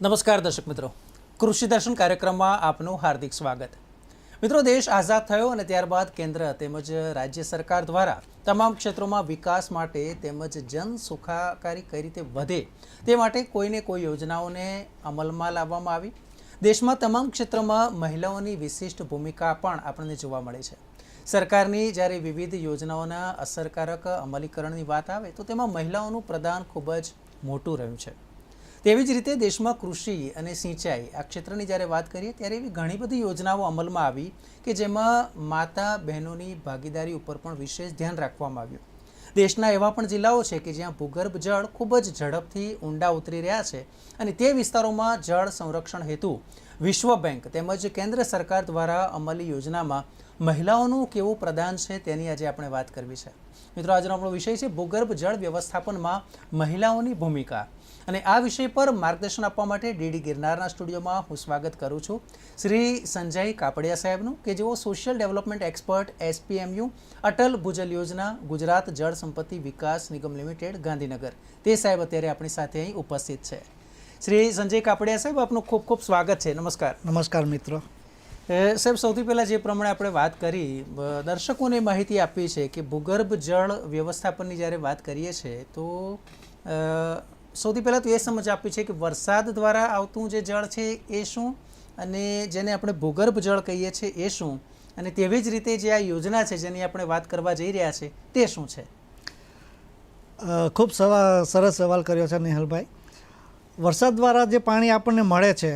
નમસ્કાર દર્શક મિત્રો, કૃષિ દર્શન કાર્યક્રમમાં આપનું હાર્દિક સ્વાગત. મિત્રો, દેશ આઝાદ થયો અને ત્યારબાદ કેન્દ્ર તેમજ રાજ્ય સરકાર દ્વારા તમામ ક્ષેત્રોમાં વિકાસ માટે તેમજ જન સુખાકારી કઈ રીતે વધે તે માટે કોઈને કોઈ યોજનાઓને અમલમાં લાવવામાં આવી. દેશમાં તમામ ક્ષેત્રમાં મહિલાઓની વિશિષ્ટ ભૂમિકા પણ આપણને જોવા મળે છે. સરકારની જ્યારે વિવિધ યોજનાઓના અસરકારક અમલીકરણની વાત આવે તો તેમાં મહિલાઓનું પ્રદાન ખૂબ જ મોટું રહ્યું છે. તેવી જ રીતે દેશમાં કૃષિ અને સિંચાઈ આ ક્ષેત્રની જ્યારે વાત કરીએ ત્યારે એવી ઘણી બધી યોજનાઓ અમલમાં આવી કે જેમાં માતા બહેનોની ભાગીદારી ઉપર પણ વિશેષ ધ્યાન રાખવામાં આવ્યું. દેશના એવા પણ જિલ્લાઓ છે કે જ્યાં ભૂગર્ભ જળ ખૂબ જ ઝડપથી ઊંડા ઉતરી રહ્યા છે અને તે વિસ્તારોમાં જળ સંરક્ષણ હેતુ વિશ્વ બેંક તેમજ કેન્દ્ર સરકાર દ્વારા અમલી યોજનામાં મહિલાઓનું કેવું પ્રદાન છે તેની આજે આપણે વાત કરવી છે. મિત્રો, આજનો આપણો વિષય છે ભૂગર્ભ જળ વ્યવસ્થાપનમાં મહિલાઓની ભૂમિકા. અને આ વિષય પર માર્ગદર્શન આપવા માટે ડીડી ગિરનારના સ્ટુડિયોમાં હું સ્વાગત કરું છું શ્રી સંજય કાપડિયા સાહેબનું, કે જેઓ social development expert SPMU Atal Bhujal Yojana Gujarat જળ સંપત્તિ વિકાસ નિગમ લિમિટેડ ગાંધીનગર, તે સાહેબ અત્યારે આપણી સાથે અહીં ઉપસ્થિત છે. શ્રી સંજય કાપડિયા સાહેબ, આપનું ખૂબ ખૂબ સ્વાગત છે. નમસ્કાર. નમસ્કાર મિત્રો. સાહેબ, સૌથી પહેલાં જે પ્રમાણે આપણે વાત કરી, દર્શકોને માહિતી આપી છે કે ભૂગર્ભ જળ વ્યવસ્થાપનની જ્યારે વાત કરીએ છીએ તો સૌથી પહેલાં તો એ સમજ આપી છે કે વરસાદ દ્વારા આવતું જે જળ છે એ શું, અને જેને આપણે ભૂગર્ભ જળ કહીએ છીએ એ શું, અને તેવી જ રીતે જે આ યોજના છે જેની આપણે વાત કરવા જઈ રહ્યા છે તે શું છે? ખૂબ સરસ સવાલ કર્યો છે નિહલભાઈ. વરસાદ દ્વારા જે પાણી આપણને મળે છે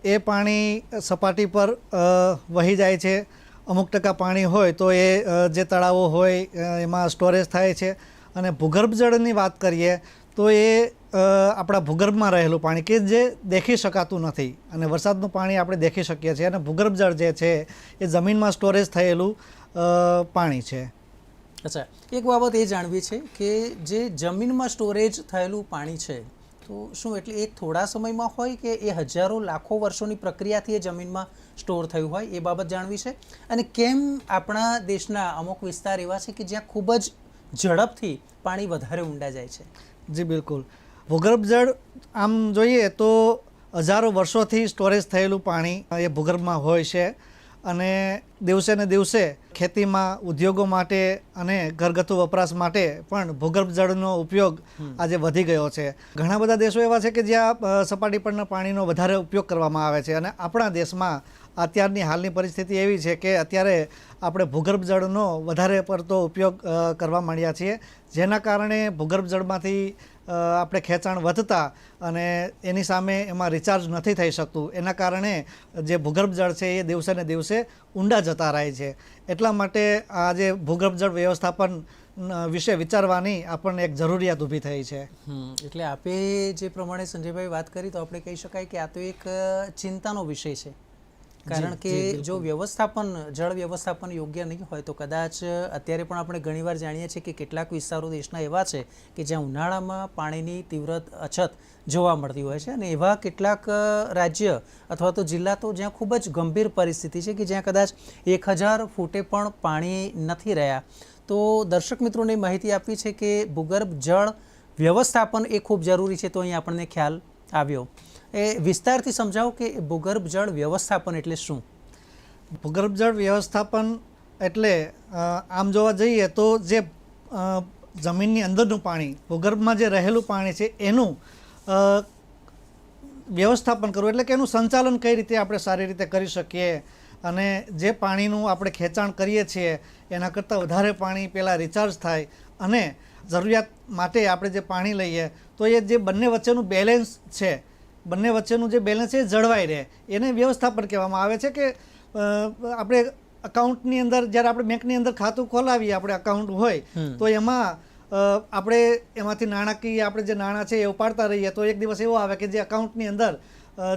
એ પાણી સપાટી પર વહી જાય છે. અમુક ટકા પાણી હોય તો એ જે તળાવો હોય એમાં સ્ટોરેજ થાય છે. અને ભૂગર્ભ જળની વાત કરીએ તો એ આપણા ભૂગર્ભમાં રહેલું પાણી કે જે દેખી શકાતું નથી, અને વરસાદનું પાણી આપણે દેખી શકીએ છીએ. અને ભૂગર્ભ જળ જે છે એ જમીનમાં સ્ટોરેજ થયેલું પાણી છે. અચ્છા, એક બાબત એ જાણવી છે કે જે જમીનમાં સ્ટોરેજ થયેલું પાણી છે તો શું એટલે એ થોડા સમયમાં હોય કે એ હજારો લાખો વર્ષોની પ્રક્રિયાથી એ જમીનમાં સ્ટોર થયું હોય, એ બાબત જાણવી છે. અને કેમ આપણા દેશના અમુક વિસ્તાર એવા છે કે જ્યાં ખૂબ જ ઝડપથી પાણી વધારે ઊંડા જાય છે? જી બિલકુલ. ભૂગર્ભ જળ આમ જોઈએ તો હજારો વર્ષોથી સ્ટોરેજ થયેલું પાણી એ ભૂગર્ભમાં હોય છે. અને દિવસે ને દિવસે ખેતીમાં, ઉદ્યોગો માટે અને ઘરગથ્થુ વપરાશ માટે પણ ભૂગર્ભ જળનો ઉપયોગ આજે વધી ગયો છે. ઘણા બધા દેશો એવા છે કે જ્યાં સપાટી પરના પાણીનો વધારે ઉપયોગ કરવામાં આવે છે. અને આપણા દેશમાં અત્યારની હાલની પરિસ્થિતિ એવી છે કે અત્યારે આપણે ભૂગર્ભ જળનો વધારે પડતો ઉપયોગ કરવા માંડ્યા છીએ, જેના કારણે ભૂગર્ભ જળમાંથી આપણે ખેંચાણ વધતા અને એની સામે એમાં રિચાર્જ નથી થઈ શકતું. એના કારણે જે ભૂગર્ભ જળ છે એ દિવસે ને દિવસે ઊંડા જતા રહે છે. એટલા માટે આજે ભૂગર્ભ જળ વ્યવસ્થાપન વિશે વિચારવાની આપણને એક જરૂરિયાત ઊભી થઈ છે. એટલે આપે જે પ્રમાણે સંજયભાઈ વાત કરી તો આપણે કહી શકાય કે આ તો એક ચિંતાનો વિષય છે. કારણ કે જો જળ વ્યવસ્થાપન યોગ્ય નહીં હોય તો કદાચ અત્યારે પણ આપણે ઘણીવાર જાણીએ છીએ કે કેટલાક વિસ્તારો દેશના એવા છે કે જ્યાં ઉનાળામાં પાણીની તીવ્ર અછત જોવા મળતી હોય છે. અને એવા કેટલાક રાજ્ય અથવા તો જિલ્લા તો જ્યાં ખૂબ જ ગંભીર પરિસ્થિતિ છે કે જ્યાં કદાચ 1000 ફૂટે પણ પાણી નથી રહ્યા. તો દર્શક મિત્રોને માહિતી આપવી છે કે ભૂગર્ભ જળ વ્યવસ્થાપન એ ખૂબ જરૂરી છે. તો અહીં આપણને ખ્યાલ આવ્યો. એ વિસ્તારથી સમજાવો કે ભૂગર્ભ જળ વ્યવસ્થાપન એટલે શું? ભૂગર્ભ જળ વ્યવસ્થાપન એટલે આમ જોવા જઈએ તો જે જમીનની અંદરનું પાણી, ભૂગર્ભમાં જે રહેલું પાણી છે એનું વ્યવસ્થાપન કરવું, એટલે કે એનું સંચાલન કઈ રીતે આપણે સારી રીતે કરી શકીએ. અને જે પાણીનું આપણે ખેંચાણ કરીએ છીએ એના કરતાં વધારે પાણી પહેલાં રિચાર્જ થાય અને જરૂરિયાત માટે આપણે જે પાણી લઈએ તો એ જે બંને વચ્ચેનું બેલેન્સ છે, બંને વચ્ચેનું જે બેલેન્સ છે એ જળવાઈ રહે, એને વ્યવસ્થાપન કહેવામાં આવે છે. કે આપણે અકાઉન્ટની અંદર જ્યારે આપણે બેંકની અંદર ખાતું ખોલાવીએ, આપણે અકાઉન્ટ હોય તો એમાં આપણે એમાંથી નાણાકીય આપણે જે નાણાં છે એ ઉપાડતા રહીએ તો એક દિવસ એવો આવે કે જે અકાઉન્ટની અંદર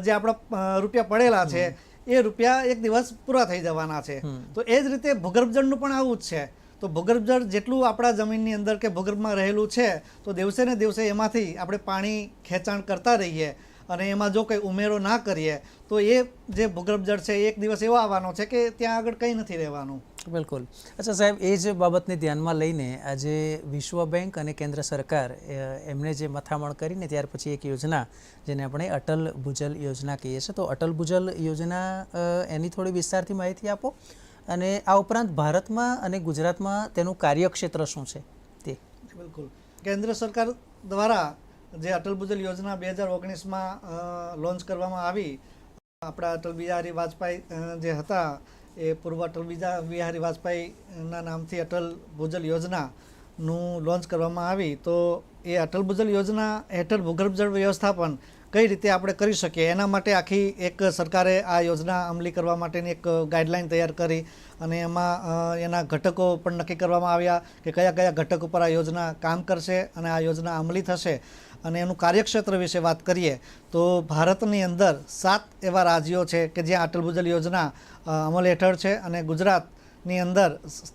જે આપણા રૂપિયા પડેલા છે એ રૂપિયા એક દિવસ પૂરા થઈ જવાના છે. તો એ જ રીતે ભૂગર્ભ જળનું પણ આવું જ છે. તો ભૂગર્ભ જળ જેટલું આપણા જમીનની અંદર કે ભૂગર્ભમાં રહેલું છે તો દિવસે ને દિવસે એમાંથી આપણે પાણી ખેંચાણ કરતા રહીએ અને એમાં જો કંઈ ઉમેરો ના કરીએ તો એ જે ભૂગર્ભ જળ છે એક દિવસ એવો આવવાનો છે કે ત્યાં આગળ કંઈ નથી રહેવાનું. બિલકુલ. અચ્છા સાહેબ, એ જ બાબતને ધ્યાનમાં લઈને આજે વિશ્વ બેંક અને કેન્દ્ર સરકાર એમણે જે મથામણ કરીને ત્યાર પછી એક યોજના જેને આપણે અટલ ભૂજલ યોજના કહીએ છીએ, તો અટલ ભૂજલ યોજના એની થોડી વિસ્તારથી માહિતી આપો, અને આ ઉપરાંત ભારતમાં અને ગુજરાતમાં તેનું કાર્યક્ષેત્ર શું છે તે. બિલકુલ. કેન્દ્ર સરકાર દ્વારા જે અટલ ભૂજલ યોજના 2019માં લોન્ચ કરવામાં આવી, આપણા અટલ બિહારી વાજપેયી જે હતા એ પૂર્વ અટલ બિહારી વાજપેયીના નામથી અટલ ભૂજલ યોજનાનું લોન્ચ કરવામાં આવી. તો એ અટલ ભૂજલ યોજના હેઠળ ભૂગર્ભ જળ વ્યવસ્થાપન કઈ રીતે આપણે કરી શકીએ એના માટે આખી એક સરકારે આ યોજના અમલી કરવા માટેની એક ગાઈડલાઈન તૈયાર કરી, અને એમાં એના ઘટકો પણ નક્કી કરવામાં આવ્યા કે કયા કયા ઘટકો પર આ યોજના કામ કરશે અને આ યોજના અમલી થશે. અને એનું કાર્યક્ષેત્ર વિશે વાત કરીએ તો ભારતની અંદર 7 એવા રાજ્યો છે કે જ્યાં અટલ ભૂજલ યોજના અમલ હેઠળ છે, અને ગુજરાતની અંદર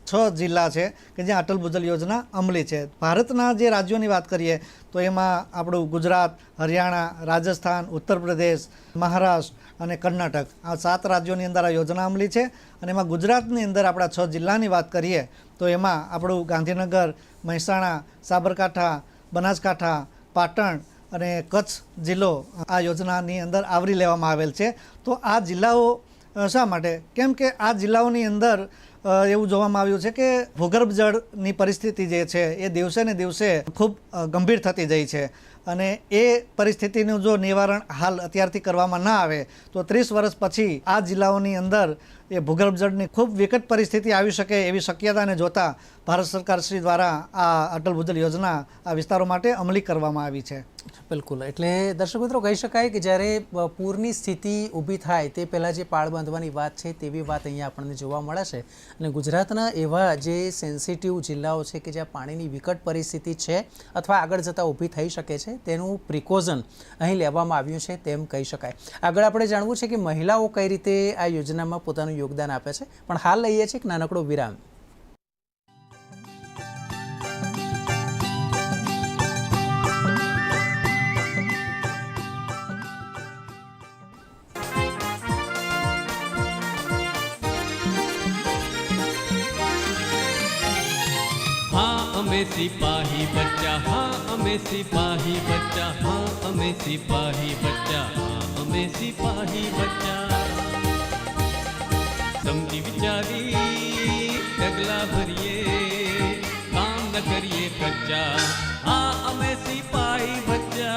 6 જિલ્લા છે કે જ્યાં અટલ ભૂજલ યોજના અમલી છે. ભારતના જે રાજ્યોની વાત કરીએ તો એમાં આપણું ગુજરાત, હરિયાણા, રાજસ્થાન, ઉત્તર પ્રદેશ, મહારાષ્ટ્ર અને કર્ણાટક, આ 7 રાજ્યોની અંદર આ યોજના અમલી છે. અને એમાં ગુજરાતની અંદર આપણા 6 જિલ્લાની વાત કરીએ તો એમાં આપણું ગાંધીનગર, મહેસાણા, સાબરકાંઠા, બનાસકાંઠા, પાટણ અને કચ્છ જિલ્લો આ યોજનાની અંદર આવરી લેવામાં આવેલ છે. તો આ જિલ્લાઓ શા માટે? કેમ કે આ જિલ્લાઓની અંદર એવું જોવામાં આવ્યું છે કે ભૂગર્ભ જળની પરિસ્થિતિ જે છે એ દિવસે ને દિવસે ખૂબ ગંભીર થતી જાય છે, અને એ પરિસ્થિતિનું જો નિવારણ હાલ અત્યારથી કરવામાં ના આવે તો 30 વર્ષ પછી આ જિલ્લાઓની અંદર એ ભૂગર્ભ જળની ખૂબ વિકટ પરિસ્થિતિ આવી શકે એવી શક્યતાને જોતા ભારત સરકાર શ્રી દ્વારા આ અટલ ભૂજલ યોજના આ વિસ્તારો માટે અમલી કરવામાં આવી છે. બિલકુલ. એટલે દર્શક મિત્રો, કહી શકાય કે જ્યારે પૂરની સ્થિતિ ઊભી થાય તે પહેલાં જે પાળ બાંધવાની વાત છે તેવી વાત અહીંયા આપણને જોવા મળે છે. અને ગુજરાતના એવા જે સેન્સિટિવ જિલ્લાઓ છે કે જ્યાં પાણીની વિકટ પરિસ્થિતિ છે અથવા આગળ જતાં ઊભી થઈ શકે છે, તેનું પ્રિકોઝન અહીં લેવામાં આવ્યું છે તેમ કહી શકાય. આગળ આપણે જાણવું છે કે મહિલાઓ કઈ રીતે આ યોજનામાં પોતાનું યોગદાન આપે છે, પણ હાલ લઈએ છીએ એક નાનકડો વિરામ. हमें सिपाही बच्चा, हाँ हमें सिपाही बच्चा, हाँ हमें सिपाही बच्चा, हाँ हमें सिपाही बच्चा. समझी विचारी डगला भरिए, काम न करिए कच्चा, हाँ हमें सिपाही बच्चा.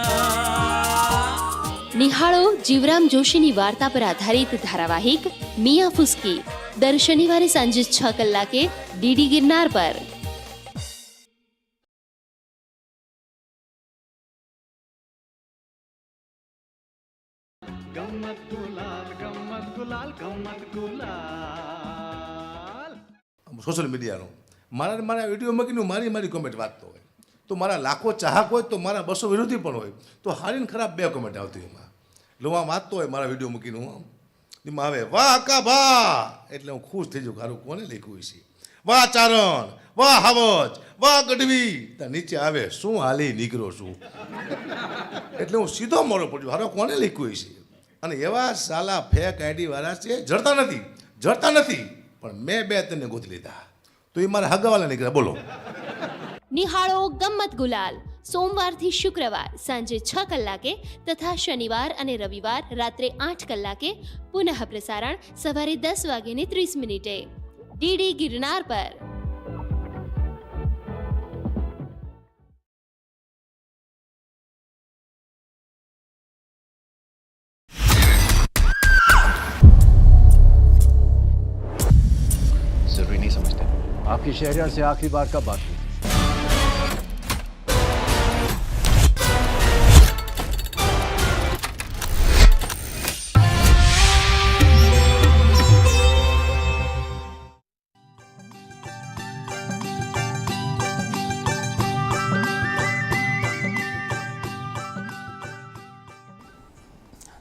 નિહાળો જીવરામ જોશીની વાર્તા પર આધારિત ધારાવાહિક મિયા ફુસકી દર શનિવારે સાંજે 6 કલાકે ડીડી ગિરનાર પર. गम्मत गुलाल गम्मत गुलाल गम्मत गुलाल. સોશિયલ મીડિયાનો મારા વિડીયો મૂકીને મારી કોમેન્ટ વાંચતો હોય તો મારા લાખો ચાહક હોય તો મારા 200 વિરોધી પણ હોય તો હારીને ખરાબ 2 કોમેન્ટ આવતી એમાં. એટલે હું વાંચતો હોય મારા વિડીયો મૂકીને એમાં આવે વાહ કા ભા, એટલે હું ખુશ થઈ જાઉં. ખારું કોને લખ્યું છે? વાહ ચારણ, વાહ હાવજ, વાહ ગઢવી. ત્યાં નીચે આવે શું હાલી નીકળો છું. એટલે હું સીધો મોડો પડ્યો, હારો કોને લખ્યું છે? અને એવા સાલા ફેક આઈડી વાળા છે, જડતા નથી પણ મેં 2 તને ગોતી લીધા તો એ મારા હગાવાલા નીકળ્યા. બોલો. નિહાળો ગમ્મત ગુલાલ સોમવારથી શુક્રવાર સાંજે 6 કલાકે તથા શનિવાર અને રવિવાર રાત્રે 8 કલાકે, પુનઃ પ્રસારણ સવારે 10:30 ડીડી ગિરનાર પર. जरूरी नहीं समझते आपकी शहरियार से आखिरी बार कब बात हुई?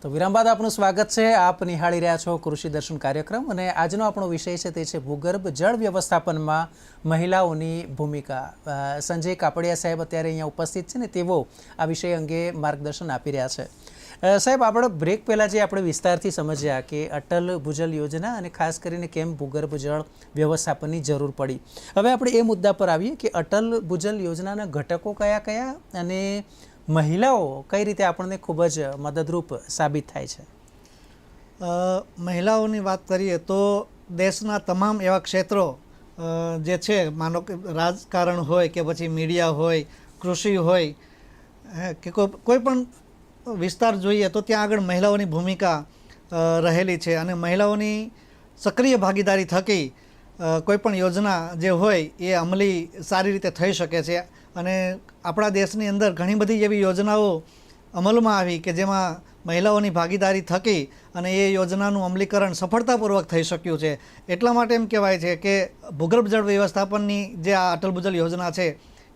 તો વિરામ બાદ આપનું સ્વાગત છે. આપ નિહાળી રહ્યા છો કૃષિ દર્શન કાર્યક્રમ, અને આજનો આપણો વિષય છે તે છે ભૂગર્ભ જળ વ્યવસ્થાપનમાં મહિલાઓની ભૂમિકા. સંજય કાપડિયા સાહેબ અત્યારે અહીંયા ઉપસ્થિત છે ને તેઓ આ વિષય અંગે માર્ગદર્શન આપી રહ્યા છે. સાહેબ, આપણે બ્રેક પહેલાં જે આપણે વિસ્તારથી સમજ્યા કે અટલ ભૂજલ યોજના અને ખાસ કરીને કેમ ભૂગર્ભ જળ વ્યવસ્થાપનની જરૂર પડી, હવે આપણે એ મુદ્દા પર આવીએ કે અટલ ભૂજલ યોજનાના ઘટકો કયા કયા અને મહિલાઓ કઈ રીતે આપણને ખૂબ જ મદદરૂપ સાબિત થાય છે. મહિલાઓની વાત કરીએ તો દેશના તમામ એવા ક્ષેત્રો જે છે, માનો કે રાજકારણ હોય કે પછી મીડિયા હોય, કૃષિ હોય કે કોઈ પણ વિસ્તાર જોઈએ તો ત્યાં આગળ મહિલાઓની ભૂમિકા રહેલી છે અને મહિલાઓની સક્રિય ભાગીદારી થકી કોઈ પણ યોજના જે હોય એ અમલી સારી રીતે થઈ શકે છે. અને આપણા દેશની અંદર ઘણી બધી એવી યોજનાઓ અમલમાં આવી કે જેમાં મહિલાઓની ભાગીદારી થકી અને એ યોજનાનું અમલીકરણ સફળતાપૂર્વક થઈ શક્યું છે. એટલા માટે એમ કહેવાય છે કે ભૂગર્ભ જળ વ્યવસ્થાપનની જે આ અટલ ભૂજલ યોજના છે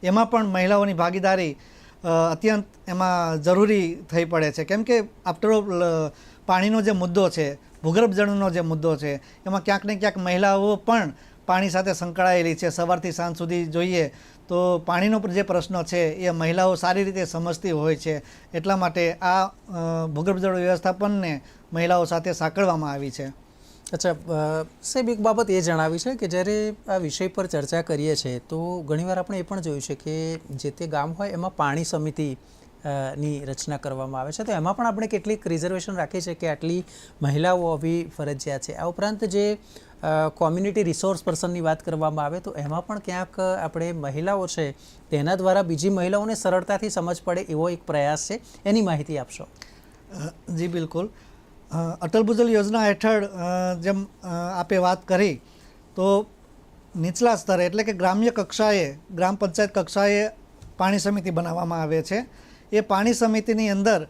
એમાં પણ મહિલાઓની ભાગીદારી અત્યંત એમાં જરૂરી થઈ પડે છે. કેમ કે આફ્ટર ઓલ પાણીનો જે મુદ્દો છે, ભૂગર્ભ જળનો જે મુદ્દો છે, એમાં ક્યાંક ને ક્યાંક મહિલાઓ પણ પાણી સાથે સંકળાયેલી છે. સવારથી સાંજ સુધી જોઈએ તો પાણીનો જે પ્રશ્ન છે એ મહિલાઓ સારી રીતે સમજતી હોય છે. એટલા માટે આ ભૂગર્ભ જળ વ્યવસ્થાપનને મહિલાઓ સાથે સાંકળવામાં આવી છે. અચ્છા સાહેબ, એક બાબત એ જણાવી છે કે જ્યારે આ વિષય પર ચર્ચા કરીએ છીએ તો ઘણીવાર આપણે એ પણ જોયું છે કે જે તે ગામ હોય એમાં પાણી સમિતિ ની રચના કરવામાં આવે છે, તો એમાં પણ આપણે કેટલીક રિઝર્વેશન રાખી છે કે આટલી મહિલાઓ હોવી ફરજિયાત છે. આ ઉપરાંત જે કોમ્યુનિટી રિસોર્સ પર્સનની વાત કરવામાં આવે તો એમાં પણ ક્યાંક આપણે મહિલાઓ છે તેના દ્વારા બીજી મહિલાઓને સરળતાથી સમજ પડે એવો એક પ્રયાસ છે, એની માહિતી આપશો. જી બિલકુલ. અટલ ભૂજલ યોજના હેઠળ જેમ આપે વાત કરી તો નીચલા સ્તરે એટલે કે ગ્રામ્ય કક્ષાએ, ગ્રામ પંચાયત કક્ષાએ પાણી સમિતિ બનાવવામાં આવે છે. એ પાણી સમિતિની અંદર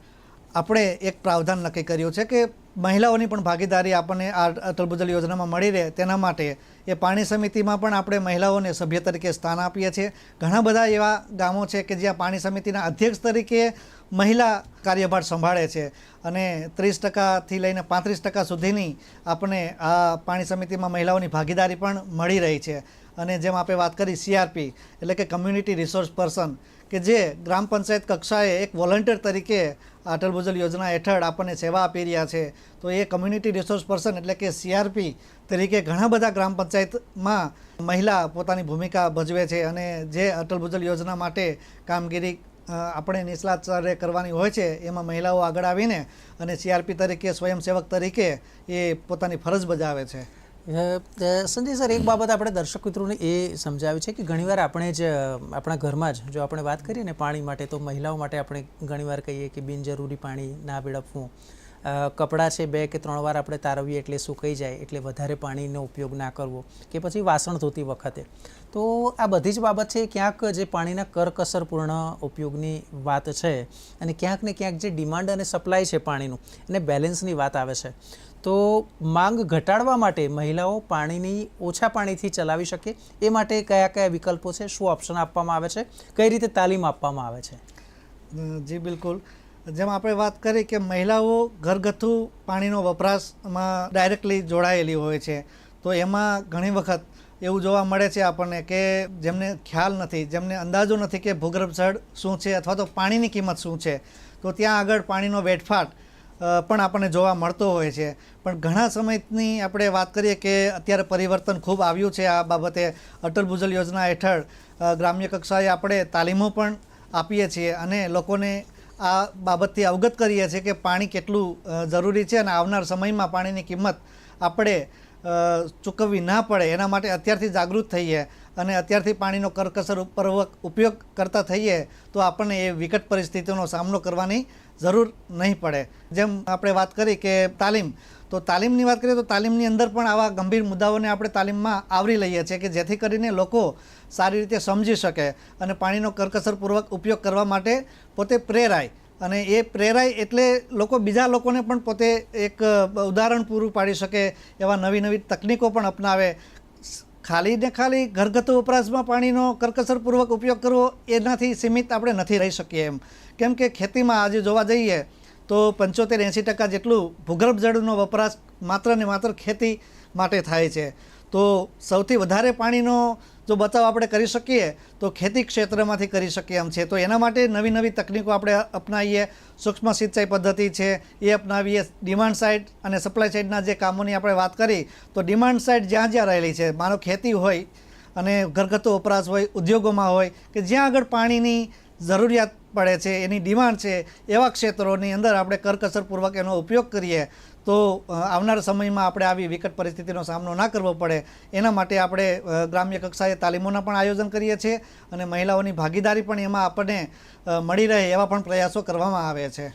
આપણે એક પ્રાવધાન નક્કી કર્યું છે કે મહિલાઓની પણ ભાગીદારી આપણને આ અટલ ભૂજલ યોજનામાં મળી રહે તેના માટે એ પાણી સમિતિમાં પણ આપણે મહિલાઓને સભ્ય તરીકે સ્થાન આપીએ છીએ. ઘણા બધા એવા ગામો છે કે જ્યાં પાણી સમિતિના અધ્યક્ષ તરીકે મહિલા કાર્યભાર સંભાળે છે અને 30% લઈને 35% સુધીની આપણને આ પાણી સમિતિમાં મહિલાઓની ભાગીદારી પણ મળી રહી છે. અને જેમ આપણે વાત કરી CRP એટલે કે કમ્યુનિટી રિસોર્સ પર્સન કે જે ગ્રામ પંચાયત કક્ષાએ એક વોલન્ટિયર તરીકે અટલ ભૂજલ યોજના હેઠળ આપણને સેવા આપી રહ્યા છે. તો એ કમ્યુનિટી રિસોર્સ પર્સન એટલે કે CRP તરીકે ઘણા બધા ગ્રામ પંચાયતમાં મહિલા પોતાની ભૂમિકા ભજવે છે અને જે અટલ ભૂજલ યોજના માટે કામગીરી આપણે નીચલા સ્તરે કરવાની હોય છે એમાં મહિલાઓ આગળ આવીને અને CRP તરીકે સ્વયંસેવક તરીકે એ પોતાની ફરજ બજાવે છે. સંજય સર, એક બાબત આપણે દર્શક મિત્રોને એ સમજાવી છે કે ઘણીવાર આપણે જ આપણા ઘરમાં જ જો આપણે વાત કરીએ ને પાણી માટે, તો મહિલાઓ માટે આપણે ઘણીવાર કહીએ કે બિનજરૂરી પાણી ના વેડફવું, કપડાં છે 2 કે 3 વાર આપણે તારવીએ એટલે સુકાઈ જાય એટલે વધારે પાણીનો ઉપયોગ ના કરવો, કે પછી વાસણ ધોતી વખતે. તો આ બધી જ બાબત છે ક્યાંક જે પાણીના કરકસરપૂર્ણ ઉપયોગની વાત છે અને ક્યાંક ને ક્યાંક જે ડિમાન્ડ અને સપ્લાય છે પાણીનું એને બેલેન્સની વાત આવે છે. તો માંગ ઘટાડવા માટે મહિલાઓ પાણીની ઓછા પાણીથી ચલાવી શકે એ માટે કયા કયા વિકલ્પો છે, શું ઓપ્શન આપવામાં આવે છે, કઈ રીતે તાલીમ આપવામાં આવે છે? જી બિલકુલ. જેમ આપણે વાત કરી કે મહિલાઓ ઘરગથ્થુ પાણીનો વપરાશમાં ડાયરેક્ટલી જોડાયેલી હોય છે, તો એમાં ઘણી વખત એવું જોવા મળે છે આપણને કે જેમને ખ્યાલ નથી, જેમને અંદાજો નથી કે ભૂગર્ભ જળ શું છે અથવા તો પાણીની કિંમત શું છે, તો ત્યાં આગળ પાણીનો વેડફાટ પણ આપણને જોવા મળતો હોય છે. પણ ઘણા સમયની આપણે વાત કરીએ કે અત્યારે પરિવર્તન ખૂબ આવ્યું છે આ બાબતે. અટલ ભૂજલ યોજના હેઠળ ગ્રામ્ય કક્ષાએ આપણે તાલીમો પણ આપીએ છીએ અને લોકોને આ બાબતથી અવગત કરીએ છીએ કે પાણી કેટલું જરૂરી છે અને આવનાર સમયમાં પાણીની કિંમત આપણે ચૂકવવી ના પડે એના માટે અત્યારથી જાગૃત થઈએ અને અત્યારથી પાણીનો કરકસરપૂર્વક ઉપયોગ કરતા થઈએ તો આપણને એ વિકટ પરિસ્થિતિનો સામનો કરવાની જરૂર નહીં પડે. જેમ આપણે વાત કરી કે તાલીમ, તો તાલીમની વાત કરીએ તો તાલીમની અંદર પણ આવા ગંભીર મુદ્દાઓને આપણે તાલીમમાં આવરી લઈએ છીએ કે જેથી કરીને લોકો સારી રીતે સમજી શકે અને પાણીનો કરકસરપૂર્વક ઉપયોગ કરવા માટે પોતે પ્રેરાય. અને એ પ્રેરાય એટલે લોકો બીજા લોકોને પણ પોતે એક ઉદાહરણ પૂરું પાડી શકે એવા નવી નવી તકનીકો પણ અપનાવે. ખાલી ને ખાલી ઘરગથ્થુ વપરાશમાં પાણીનો કરકસરપૂર્વક ઉપયોગ કરવો એનાથી સીમિત આપણે નથી રહી શકીએ એમ. કેમ કે ખેતીમાં આજે જોવા જઈએ તો 75-80% જેટલું ભૂગર્ભ જળનો વપરાશ માત્ર ને માત્ર ખેતી માટે થાય છે. તો સૌથી વધારે પાણીનો જો બચાવ આપણે કરી શકીએ તો ખેતી ક્ષેત્રમાંથી કરી શકીએ એમ છે. તો એના માટે નવી નવી તકનીકો આપણે અપનાવીએ, સૂક્ષ્મ સિંચાઈ પદ્ધતિ છે એ અપનાવીએ. ડિમાન્ડ સાઇડ અને સપ્લાય સાઇડના જે કામોની આપણે વાત કરી તો ડિમાન્ડ સાઇડ જ્યાં જ્યાં રહેલી છે, માનો ખેતી હોય અને ઘરગથ્થુ વપરાશ હોય, ઉદ્યોગોમાં હોય કે જ્યાં આગળ પાણીની જરૂરિયાત પડે છે, એની ડિમાન્ડ છે, એવા ક્ષેત્રોની અંદર આપણે કરકસરપૂર્વક એનો ઉપયોગ કરીએ તો આવનારા સમયમાં આપણે આવી વિકટ પરિસ્થિતિનો સામનો ના કરવો પડે. એના માટે આપણે ગ્રામ્ય કક્ષાએ તાલીમોના પણ આયોજન કરીએ છીએ અને મહિલાઓની ભાગીદારી પણ એમાં આપણને મળી રહે એવા પણ પ્રયાસો કરવામાં આવે છે.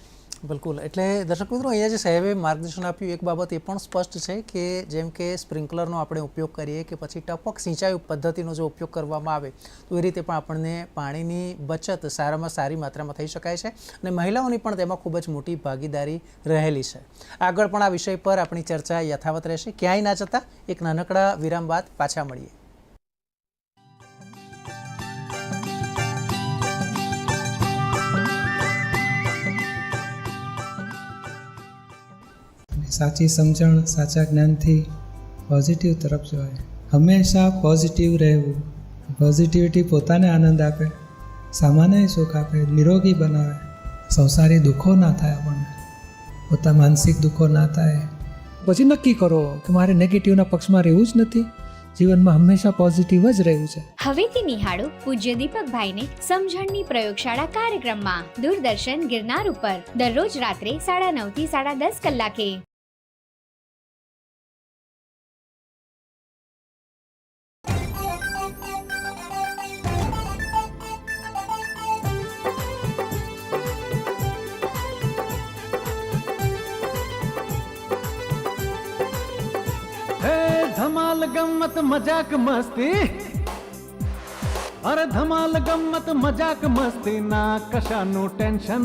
બિલકુલ. એટલે દર્શક મિત્રો, અહીંયા જે સાહેબે માર્ગદર્શન આપ્યું, એક બાબત એ પણ સ્પષ્ટ છે કે જેમ કે સ્પ્રિંકલરનો આપણે ઉપયોગ કરીએ કે પછી ટપક સિંચાઈ પદ્ધતિનો જો ઉપયોગ કરવામાં આવે તો એ રીતે પણ આપણને પાણીની બચત સારામાં સારી માત્રામાં થઈ શકાય છે અને મહિલાઓની પણ તેમાં ખૂબ જ મોટી ભાગીદારી રહેલી છે. આગળ પણ આ વિષય પર આપણી ચર્ચા યથાવત રહેશે. ક્યાંય ના જતા, એક નાનકડા વિરામ બાદ પાછા મળીએ. સાચી સમજણ, સાચા જ્ઞાનથી પોઝિટિવ તરફ જવાય. હંમેશા પોઝિટિવ રહેવું. પોઝિટિવિટી પોતાને આનંદ આપે, સામાન્ય સુખ આપે, નિરોગી બનાવે, સંસારી દુઃખો ના થાય, આપણને પોતા માનસિક દુઃખો ના થાય. પછી નક્કી કરો કે મારે નેગેટિવના પક્ષમાં રહેવું જ નથી, જીવનમાં હંમેશા પોઝિટિવ જ રહેવું છે. હવેથી નિહાળો પૂજ્ય દીપકભાઈને સમજણની પ્રયોગશાળા કાર્યક્રમમાં દૂરદર્શન ગિરનાર ઉપર દરરોજ રાત્રે 9:30 થી 10:30 કલાકે. धमाल गम्मत मजाक मस्ती, अरे धमाल गम्मत मजाक मस्ती ना कशाનું ટેન્શન,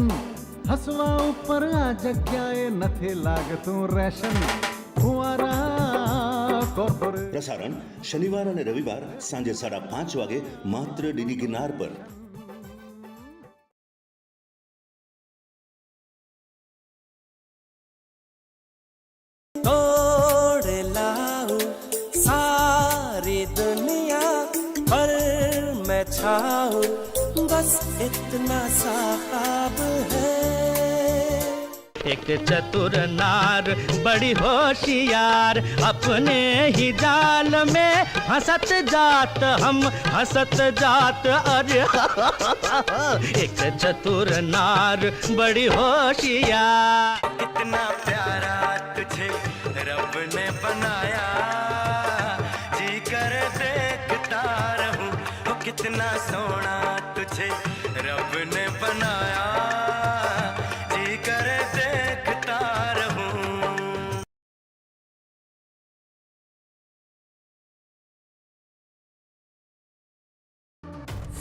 હસવા ઉપર આ જગ્યાએ નથી લાગતું રેશન. ફુવારા કોર્પોરેટ પ્રસારણ શનિવાર અને રવિવાર સાંજે 5:30 વાગે માત્ર ડીડી ગિરનાર પર. बस इतना साहब है. एक चतुर नार बड़ी होशियार, अपने ही जाल में हंसत जात, हम हंसत जात. अरे एक चतुर नार बड़ी होशियार. कितना प्यारा तुझे रब ने बनाया, जी कर देखता रहूं. कितना सोना तुझे रब ने बनाया, जी करे देखता रहूं.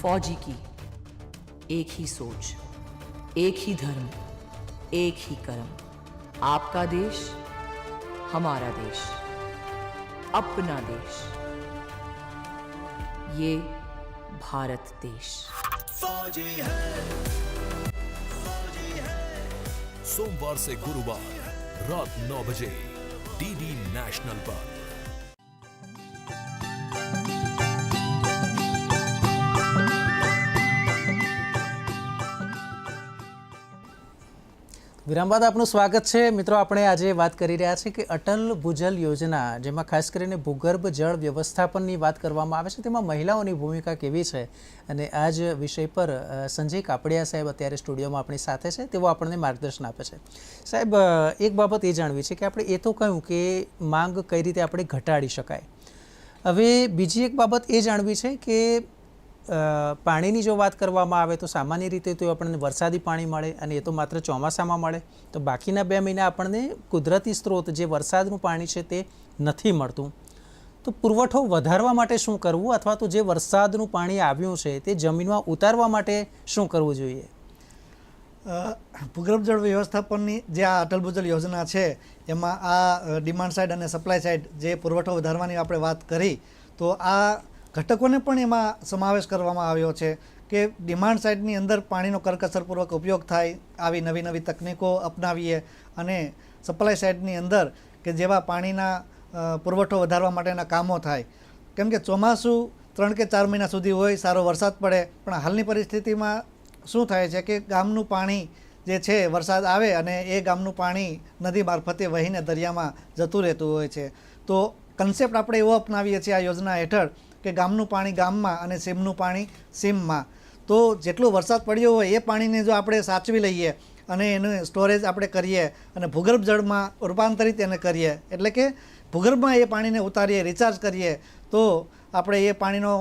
फौजी की एक ही सोच, एक ही धर्म, एक ही कर्म. आपका देश, हमारा देश, अपना देश, ये भारत देश. फौजी है, फौजी है. सोमवार से गुरुवार रात 9 बजे डीडी नेशनल पर. વિરામ બાદ આપનું સ્વાગત છે. મિત્રો, આપણે આજે વાત કરી રહ્યા છીએ કે અટલ ભૂજલ યોજના, જેમાં ખાસ કરીને ભૂગર્ભ જળ વ્યવસ્થાપનની વાત કરવામાં આવે છે, તેમાં મહિલાઓની ભૂમિકા કેવી છે અને આ જ વિષય પર સંજય કાપડિયા સાહેબ અત્યારે સ્ટુડિયોમાં આપણી સાથે છે. તેઓ આપણને માર્ગદર્શન આપે છે. સાહેબ, એક બાબત એ જાણવી છે કે આપણે એ તો કહ્યું કે માંગ કઈ રીતે આપણે ઘટાડી શકાય. હવે બીજી એક બાબત એ જાણવી છે કે પાણીની જો વાત કરવામાં આવે તો સામાન્ય રીતે તો આપણને વરસાદી પાણી મળે અને એ તો માત્ર ચોમાસામાં મળે, તો બાકીના 2 મહિના આપણને કુદરતી સ્ત્રોત જે વરસાદનું પાણી છે તે નથી મળતું. તો પુરવઠો વધારવા માટે શું કરવું, અથવા તો જે વરસાદનું પાણી આવ્યું છે તે જમીનમાં ઉતારવા માટે શું કરવું જોઈએ? ભૂગર્ભ જળ વ્યવસ્થાપનની જે આ અટલ ભૂજલ યોજના છે એમાં આ ડિમાન્ડ સાઇડ અને સપ્લાય સાઇડ જે પુરવઠો વધારવાની આપણે વાત કરી, તો આ ઘટકોને પણ એમાં સમાવેશ કરવામાં આવ્યો છે કે ડિમાન્ડ સાઇડની અંદર પાણીનો કરકસરપૂર્વક ઉપયોગ થાય, આવી નવી નવી તકનીકો અપનાવીએ, અને સપ્લાય સાઇડની અંદર કે જેવા પાણીના પુરવઠો વધારવા માટેના કામો થાય. કેમ કે ચોમાસું 3 કે 4 મહિના સુધી હોય, સારો વરસાદ પડે. પણ હાલની પરિસ્થિતિમાં શું થાય છે કે ગામનું પાણી જે છે, વરસાદ આવે અને એ ગામનું પાણી નદી મારફતે વહીને દરિયામાં જતું રહેતું હોય છે. તો કન્સેપ્ટ આપણે એવો અપનાવીએ છીએ આ યોજના હેઠળ કે ગામનું પાણી ગામમાં અને સીમનું પાણી સીમમાં. તો જેટલો વરસાદ પડ્યો હોય એ પાણીને જો આપણે સાચવી લઈએ અને એનું સ્ટોરેજ આપણે કરીએ અને ભૂગર્ભ જળમાં રૂપાંતરિત એને કરીએ, એટલે કે ભૂગર્ભમાં એ પાણીને ઉતારીએ, રિચાર્જ કરીએ, તો આપણે એ પાણીનો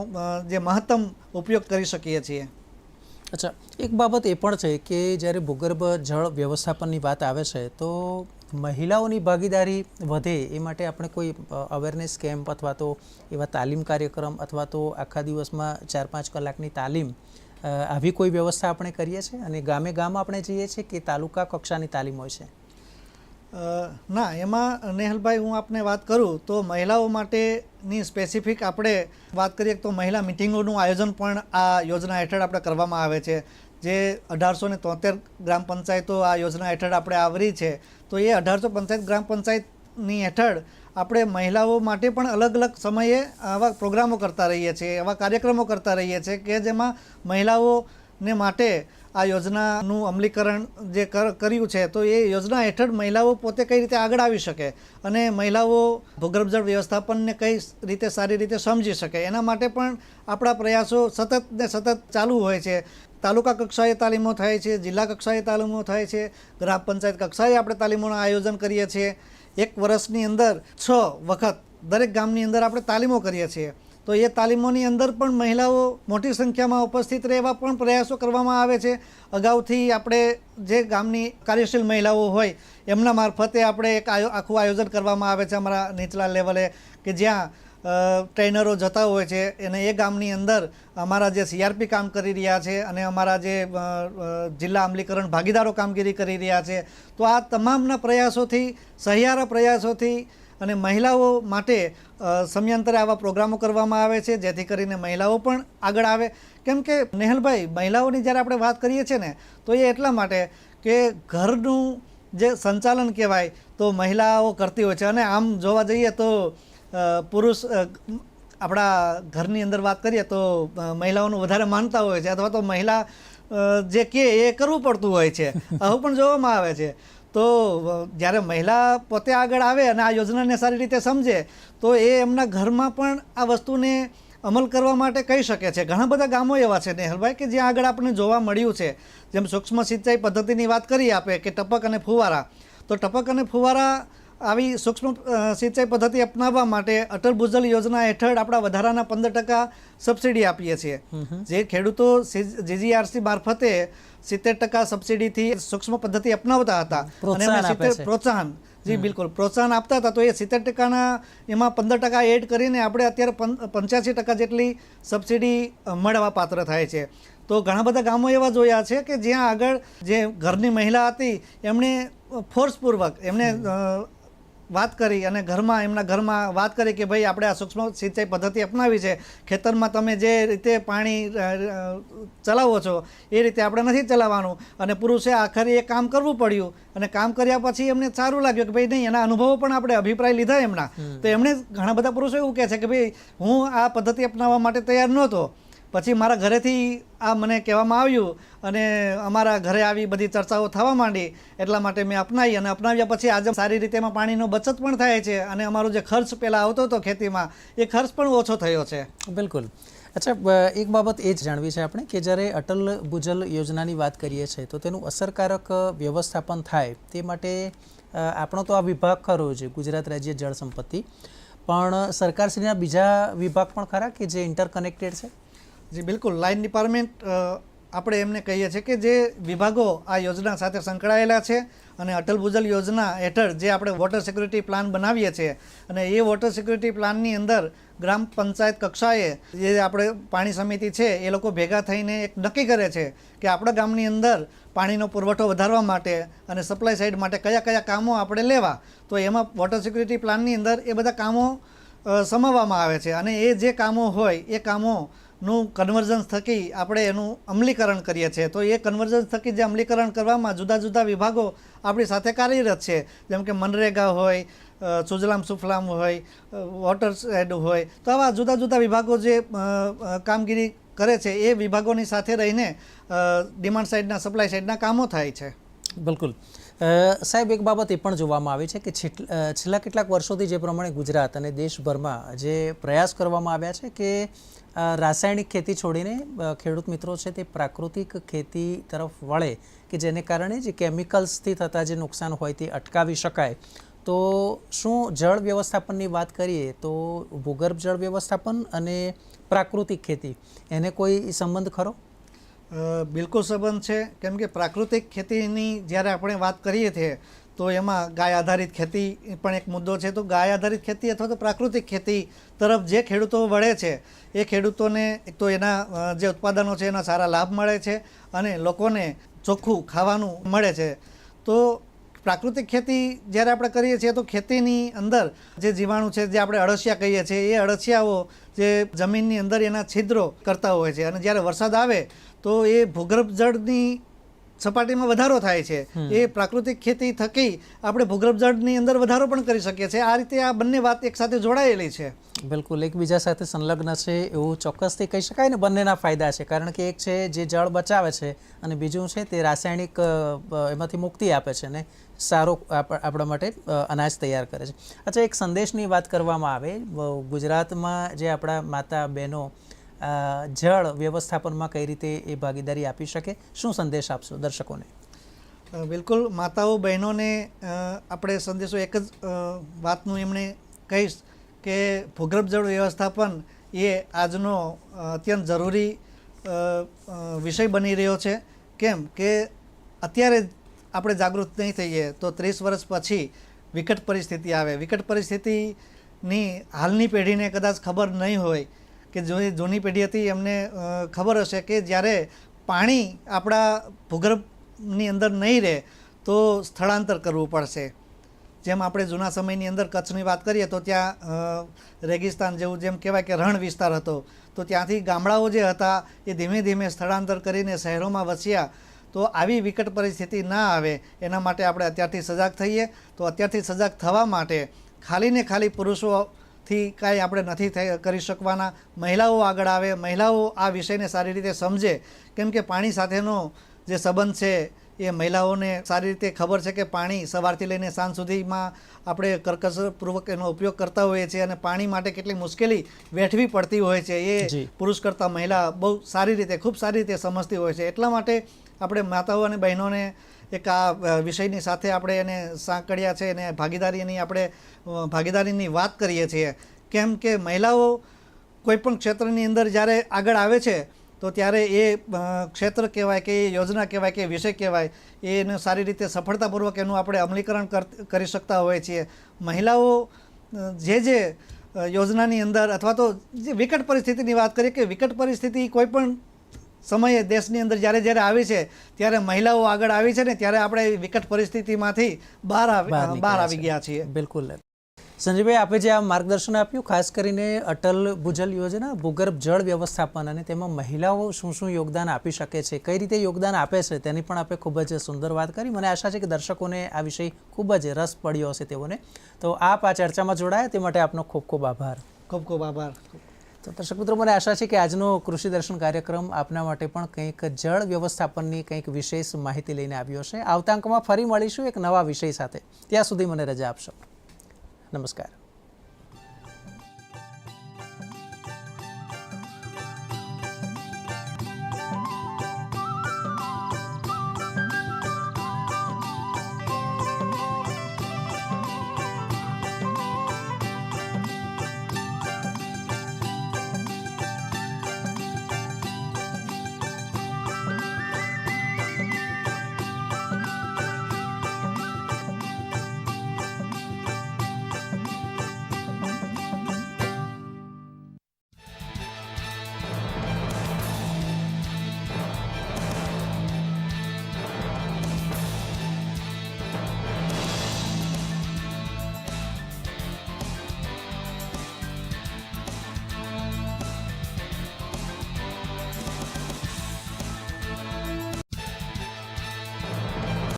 જે મહત્તમ ઉપયોગ કરી શકીએ છીએ. અચ્છા, એક બાબત એ પણ છે કે જ્યારે ભૂગર્ભ જળ વ્યવસ્થાપનની વાત આવે છે તો મહિલાઓની ભાગીદારી વધે એ માટે આપણે કોઈ અવેરનેસ કેમ્પ અથવા તો એવા તાલીમ કાર્યક્રમ અથવા તો આખા દિવસમાં 4-5 કલાકની તાલીમ, આવી કોઈ વ્યવસ્થા આપણે કરીએ છીએ અને ગામે ગામ આપણે જઈએ છીએ કે તાલુકા કક્ષાની તાલીમ હોય છે? ના, એમાં નેહલભાઈ હું આપને વાત કરું તો મહિલાઓ માટેની સ્પેસિફિક આપણે વાત કરીએ તો મહિલા મિટિંગોનું આયોજન પણ આ યોજના હેઠળ આપણે કરવામાં આવે છે. જે 1873 ગ્રામ પંચાયતો આ યોજના હેઠળ આપણે આવરી છે, તો એ 1875 ગ્રામ પંચાયતની હેઠળ આપણે મહિલાઓ માટે પણ અલગ અલગ સમયે આવા પ્રોગ્રામો કરતા રહીએ છીએ, આવા કાર્યક્રમો કરતા રહીએ છીએ કે જેમાં મહિલાઓને માટે આ યોજનાનું અમલીકરણ જે કર્યું છે, તો એ યોજના હેઠળ મહિલાઓ પોતે કઈ રીતે આગળ આવી શકે અને મહિલાઓ ભૂગર્ભ જળ વ્યવસ્થાપનને કઈ રીતે સારી રીતે સમજી શકે, એના માટે પણ આપણા પ્રયાસો સતત ને સતત ચાલુ હોય છે. તાલુકા કક્ષાએ તાલીમો થાય છે, જિલ્લા કક્ષાએ તાલીમો થાય છે, ગ્રામ પંચાયત કક્ષાએ આપણે તાલીમોનું આયોજન કરીએ છીએ. 1 વર્ષની અંદર 6 વખત દરેક ગામની અંદર આપણે તાલીમો કરીએ છીએ. તો એ તાલીમોની અંદર પણ મહિલાઓ મોટી સંખ્યામાં ઉપસ્થિત રહે એવા પણ પ્રયાસો કરવામાં આવે છે. અગાઉથી આપણે જે ગામની કાર્યશીલ મહિલાઓ હોય એમના મારફતે આપણે એક આખું આયોજન કરવામાં આવે છે અમારા નીચલા લેવલે, કે જ્યાં ટ્રેનરો જતા હોય છે અને એ ગામની અંદર અમારા જે CRP કામ કરી રહ્યા છે અને અમારા જે જિલ્લા અમલીકરણ ભાગીદારો કામગીરી કરી રહ્યા છે. તો આ તમામના પ્રયાસોથી, સહિયારા પ્રયાસોથી અને મહિલાઓ માટે સમયાંતરે આવા પ્રોગ્રામો કરવામાં આવે છે જેથી કરીને મહિલાઓ પણ આગળ આવે. કેમ કે નેહલભાઈ, મહિલાઓની જ્યારે આપણે વાત કરીએ છીએ ને, તો એ એટલા માટે કે ઘરનું જે સંચાલન કહેવાય તો મહિલાઓ કરતી હોય છે. અને આમ જોવા જઈએ તો પુરુષ આપણા ઘરની અંદર વાત કરીએ તો મહિલાઓનું વધારે માનતા હોય છે, અથવા તો મહિલા જે કહે એ કરવું પડતું હોય છે, આવું પણ જોવામાં આવે છે. તો જ્યારે મહિલા પોતે આગળ આવે અને આ યોજનાને સારી રીતે સમજે તો એ એમના ઘરમાં પણ આ વસ્તુને અમલ કરવા માટે કહી શકે છે. ઘણા બધા ગામો એવા છે નેહલભાઈ કે જ્યાં આગળ આપણને જોવા મળ્યું છે. જેમ સૂક્ષ્મ સિંચાઈ પદ્ધતિની વાત કરી આપે કે ટપક અને ફુવારા, તો ટપક અને ફુવારા આવી સૂક્ષ્મ સિંચાઈ પદ્ધતિ અપનાવવા માટે અટલ ભૂજલ યોજના હેઠળ આપણા વધારાના 15% સબસિડી આપીએ છીએ. જે ખેડૂતો GGRC મારફતે 70% સબસિડીથી સૂક્ષ્મ પદ્ધતિ અપનાવતા હતા અને પ્રોત્સાહન, જી બિલકુલ, પ્રોત્સાહન આપતા હતા. તો એ 70%ના એમાં 15% એડ કરીને આપણે અત્યારે 85% જેટલી સબસિડી મળવા પાત્ર થાય છે. તો ઘણા બધા ગામો એવા જોયા છે કે જ્યાં આગળ જે ઘરની મહિલા હતી એમણે ફોર્સપૂર્વક એમને વાત કરી અને એમના ઘરમાં વાત કરી કે ભાઈ આપણે આ સૂક્ષ્મ સિંચાઈ પદ્ધતિ અપનાવી છે, ખેતરમાં તમે જે રીતે પાણી ચલાવો છો એ રીતે આપણે નથી ચલાવવાનું. અને પુરુષે આખરે એ કામ કરવું પડ્યું અને કામ કર્યા પછી એમને સારું લાગ્યું કે ભાઈ નહીં, એના અનુભવો પણ આપણે અભિપ્રાય લીધા એમના. તો એમણે ઘણા બધા પુરુષો એવું કહે છે કે ભાઈ હું આ પદ્ધતિ અપનાવવા માટે તૈયાર નહોતો, પછી મારા ઘરેથી આ મને કહેવામાં આવ્યું અને અમારા ઘરે આવી બધી ચર્ચાઓ થવા માંડી, એટલા માટે મેં અપનાવી અને અપનાવ્યા પછી આજે સારી રીતે એમાં પાણીનો બચત પણ થાય છે અને અમારો જે ખર્ચ પહેલાં આવતો હતો ખેતીમાં એ ખર્ચ પણ ઓછો થયો છે. બિલકુલ. અચ્છા, એક બાબત એ જ જાણવી છે આપણે કે જ્યારે અટલ ભૂજલ યોજનાની વાત કરીએ છીએ તો તેનું અસરકારક વ્યવસ્થાપન થાય તે માટે આપણો તો આ વિભાગ ખરો છે, ગુજરાત રાજ્ય જળ સંપત્તિ, પણ સરકારશ્રીના બીજા વિભાગ પણ ખરા કે જે ઇન્ટરકનેક્ટેડ છે? જી બિલકુલ, લાઇન ડિપાર્ટમેન્ટ આપણે એમને કહીએ છીએ કે જે વિભાગો આ યોજના સાથે સંકળાયેલા છે અને અટલ ભૂજલ યોજના હેઠળ જે આપણે વોટર સિક્યુરિટી પ્લાન બનાવીએ છીએ અને એ વોટર સિક્યુરિટી પ્લાનની અંદર ગ્રામ પંચાયત કક્ષાએ જે આપણે પાણી સમિતિ છે એ લોકો ભેગા થઈને એક નક્કી કરે છે કે આપણા ગામની અંદર પાણીનો પુરવઠો વધારવા માટે અને સપ્લાય સાઇડ માટે કયા કયા કામો આપણે લેવા. તો એમાં વોટર સિક્યુરિટી પ્લાનની અંદર એ બધા કામો સમાવવામાં આવે છે અને એ જે કામો હોય એ કામો નું કન્વર્જન્સ થકી આપણે એનું અમલીકરણ કરીએ છીએ. તો એ કન્વર્જન્સ થકી જે અમલીકરણ કરવામાં જુદા જુદા વિભાગો આપણી સાથે કાર્યરત છે, જેમ કે મનરેગા હોય, સુજલામ સુફલામ હોય, વોટર શેડ હોય, તો આવા જુદા જુદા વિભાગો જે કામગીરી કરે છે એ વિભાગોની સાથે રહીને ડિમાન્ડ સાઇડના સપ્લાય સાઇડના કામો થાય છે. બિલકુલ સાહેબ, એક બાબત એ પણ જોવામાં આવી છે કે છેલ્લા કેટલાક વર્ષોથી જે પ્રમાણે ગુજરાત અને દેશભરમાં જે પ્રયાસ કરવામાં આવ્યા છે કે રાસાયણિક ખેતી છોડીને ખેડૂત મિત્રો છે તે પ્રાકૃતિક ખેતી તરફ વળે, કે જેને કારણે જે કેમિકલ્સથી થતા જે નુકસાન હોય તે અટકાવી શકાય. તો શું જળ વ્યવસ્થાપનની વાત કરીએ તો ભૂગર્ભ જળ વ્યવસ્થાપન અને પ્રાકૃતિક ખેતી એને કોઈ સંબંધ ખરો? બિલકુલ સંબંધ છે, કેમ કે પ્રાકૃતિક ખેતીની જ્યારે આપણે વાત કરીએ છીએ તો એમાં ગાય આધારિત ખેતી પણ એક મુદ્દો છે. તો ગાય આધારિત ખેતી અથવા તો પ્રાકૃતિક ખેતી તરફ જે ખેડૂતો વળે છે એ ખેડૂતોને એક તો એના જે ઉત્પાદનો છે એના સારા લાભ મળે છે અને લોકોને ચોખ્ખું ખાવાનું મળે છે. તો પ્રાકૃતિક ખેતી જ્યારે આપણે કરીએ છીએ તો ખેતીની અંદર જે જીવાણુ છે, જે આપણે અળસિયા કહીએ છીએ, એ અળસિયાઓ જે જમીનની અંદર એના છિદ્રો કરતા હોય છે અને જ્યારે વરસાદ આવે તો એ ભૂગર્ભ જળની સપાટીમાં વધારો થાય છે. એ પ્રાકૃતિક ખેતી થકી આપણે ભૂગર્ભ જળની અંદર વધારો પણ કરી શકીએ છીએ. આ રીતે આ બંને વાત એક સાથે જોડાયેલી છે. બિલકુલ, એકબીજા સાથે સંલગ્ન છે એવું ચોક્કસથી કહી શકાય ને. બંનેના ફાયદા છે, કારણ કે એક છે જે જળ બચાવે છે અને બીજું છે તે રાસાયણિક એમાંથી મુક્તિ આપે છે ને સારો આપણા માટે અનાજ તૈયાર કરે છે. અચ્છા, એક સંદેશની વાત કરવામાં આવે, ગુજરાતમાં જે આપણા માતા બહેનો જળ વ્યવસ્થાપનમાં કઈ રીતે એ ભાગીદારી આપી શકે, શું સંદેશ આપશો દર્શકોને? બિલકુલ, માતાઓ બહેનોને આપણે સંદેશો એક જ વાતનું એમણે કહીશ કે ભૂગર્ભ જળ વ્યવસ્થાપન એ આજનો અત્યંત જરૂરી વિષય બની રહ્યો છે. કેમ કે અત્યારે આપણે જાગૃત નહીં થઈએ તો 30 વર્ષ પછી વિકટ પરિસ્થિતિ આવે. વિકટ પરિસ્થિતિની હાલની પેઢીને કદાચ ખબર નહીં હોય કે જૂની પેઢી હતી એમને ખબર હશે કે જ્યારે પાણી આપણા ભૂગર્ભની અંદર નહીં રહે તો સ્થળાંતર કરવું પડશે. જેમ આપણે જૂના સમયની અંદર કચ્છની વાત કરીએ તો ત્યાં રેગિસ્તાન જેવું જેમ કહેવાય કે રણ વિસ્તાર હતો, તો ત્યાંથી ગામડાઓ જે હતા એ ધીમે ધીમે સ્થળાંતર કરીને શહેરોમાં વસ્યા. તો આવી વિકટ પરિસ્થિતિ ના આવે એના માટે આપણે અત્યારથી સજાગ થઈએ. તો અત્યારથી સજાગ થવા માટે ખાલી ને ખાલી પુરુષોથી કાંઈ આપણે નથી કરી શકવાના. મહિલાઓ આગળ આવે, મહિલાઓ આ વિષયને સારી રીતે સમજે, કેમ કે પાણી સાથેનો જે સંબંધ છે એ મહિલાઓને સારી રીતે ખબર છે કે પાણી સવારથી લઈને સાંજ સુધીમાં આપણે કરકસરપૂર્વક એનો ઉપયોગ કરતા હોઈએ છીએ અને પાણી માટે કેટલી મુશ્કેલી વેઠવી પડતી હોય છે એ પુરુષ કરતાં મહિલા બહુ સારી રીતે, ખૂબ સારી રીતે સમજતી હોય છે. એટલા માટે આપણે માતાઓ અને બહેનોને એક આ વિષયની સાથે આપણે એને સાંકળ્યા છે અને ભાગીદારીની વાત કરીએ છીએ. કેમ કે મહિલાઓ કોઈપણ ક્ષેત્રની અંદર જ્યારે આગળ આવે છે તો ત્યારે એ ક્ષેત્ર કહેવાય કે એ યોજના કહેવાય કે વિષય કહેવાય એને સારી રીતે સફળતાપૂર્વક એનું આપણે અમલીકરણ કરી શકતા હોઈએ છીએ. મહિલાઓ જે યોજનાની અંદર અથવા તો જે વિકટ પરિસ્થિતિની વાત કરીએ કે વિકટ પરિસ્થિતિ કોઈ પણ સમયે દેશની અંદર જ્યારે જ્યારે આવી છે ત્યારે મહિલાઓ આગળ આવી છે ને ત્યારે આપણે વિકટ પરિસ્થિતિમાંથી બહાર આવી ગયા છીએ. બિલકુલ સંજયભાઈ, આપે જે આ માર્ગદર્શન આપ્યું, ખાસ કરીને અટલ ભૂજલ યોજના ભૂગર્ભ જળ વ્યવસ્થાપન અને તેમાં મહિલાઓ શું શું યોગદાન આપી શકે છે, કઈ રીતે યોગદાન આપે છે, તેની પણ આપણે ખૂબ જ સુંદર વાત કરી. મને આશા છે કે દર્શકોને આ વિષય ખૂબ જ રસ પડ્યો હશે તેઓને. તો આપ આ ચર્ચામાં જોડાયા તે માટે આપનો ખૂબ ખૂબ આભાર. ખૂબ ખૂબ આભાર. તો દર્શક મિત્રો, મને આશા છે કે આજનો કૃષિ દર્શન કાર્યક્રમ આપના માટે પણ કંઈક જળ વ્યવસ્થાપનની કંઈક વિશેષ માહિતી લઈને આવ્યો છે. આવતા અંકમાં ફરી મળીશું એક નવા વિષય સાથે. ત્યાં સુધી મને રજા આપશો. નમસ્કાર.